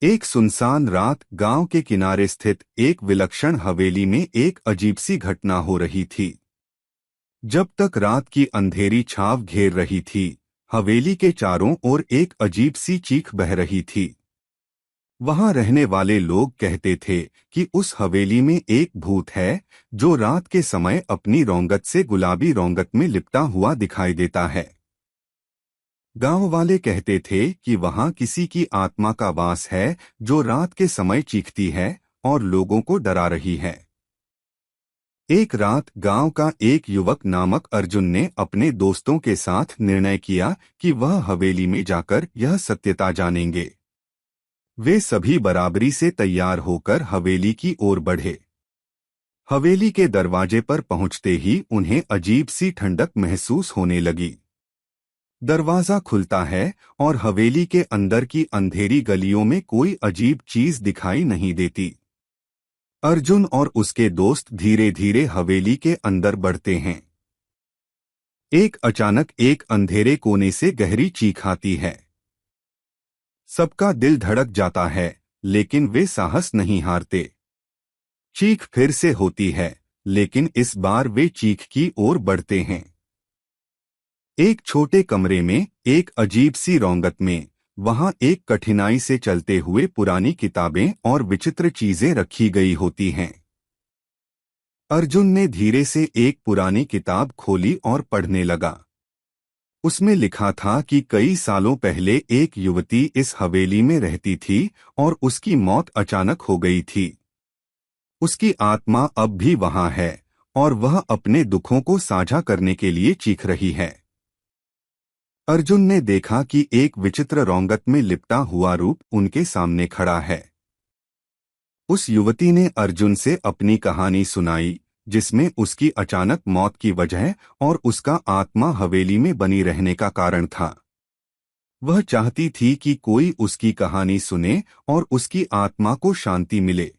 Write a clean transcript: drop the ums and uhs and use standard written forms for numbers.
एक सुनसान रात गांव के किनारे स्थित एक विलक्षण हवेली में एक अजीब सी घटना हो रही थी। जब तक रात की अंधेरी छाव घेर रही थी, हवेली के चारों ओर एक अजीब सी चीख बह रही थी। वहां रहने वाले लोग कहते थे कि उस हवेली में एक भूत है जो रात के समय अपनी रौंगत से गुलाबी रौंगत में लिपटा हुआ दिखाई देता है। गांव वाले कहते थे कि वहां किसी की आत्मा का वास है जो रात के समय चीखती है और लोगों को डरा रही है। एक रात गांव का एक युवक नामक अर्जुन ने अपने दोस्तों के साथ निर्णय किया कि वह हवेली में जाकर यह सत्यता जानेंगे। वे सभी बराबरी से तैयार होकर हवेली की ओर बढ़े। हवेली के दरवाजे पर पहुंचते ही उन्हें अजीब सी ठंडक महसूस होने लगी। दरवाजा खुलता है और हवेली के अंदर की अंधेरी गलियों में कोई अजीब चीज दिखाई नहीं देती। अर्जुन और उसके दोस्त धीरे धीरे हवेली के अंदर बढ़ते हैं। एक अचानक एक अंधेरे कोने से गहरी चीख आती है। सबका दिल धड़क जाता है, लेकिन वे साहस नहीं हारते। चीख फिर से होती है, लेकिन इस बार वे चीख की ओर बढ़ते हैं। एक छोटे कमरे में एक अजीब सी रौंगत में वहां एक कठिनाई से चलते हुए पुरानी किताबें और विचित्र चीजें रखी गई होती हैं। अर्जुन ने धीरे से एक पुरानी किताब खोली और पढ़ने लगा। उसमें लिखा था कि कई सालों पहले एक युवती इस हवेली में रहती थी और उसकी मौत अचानक हो गई थी। उसकी आत्मा अब भी वहां है और वह अपने दुखों को साझा करने के लिए चीख रही है। अर्जुन ने देखा कि एक विचित्र रौंगत में लिपटा हुआ रूप उनके सामने खड़ा है। उस युवती ने अर्जुन से अपनी कहानी सुनाई, जिसमें उसकी अचानक मौत की वजह और उसका आत्मा हवेली में बनी रहने का कारण था। वह चाहती थी कि कोई उसकी कहानी सुने और उसकी आत्मा को शांति मिले।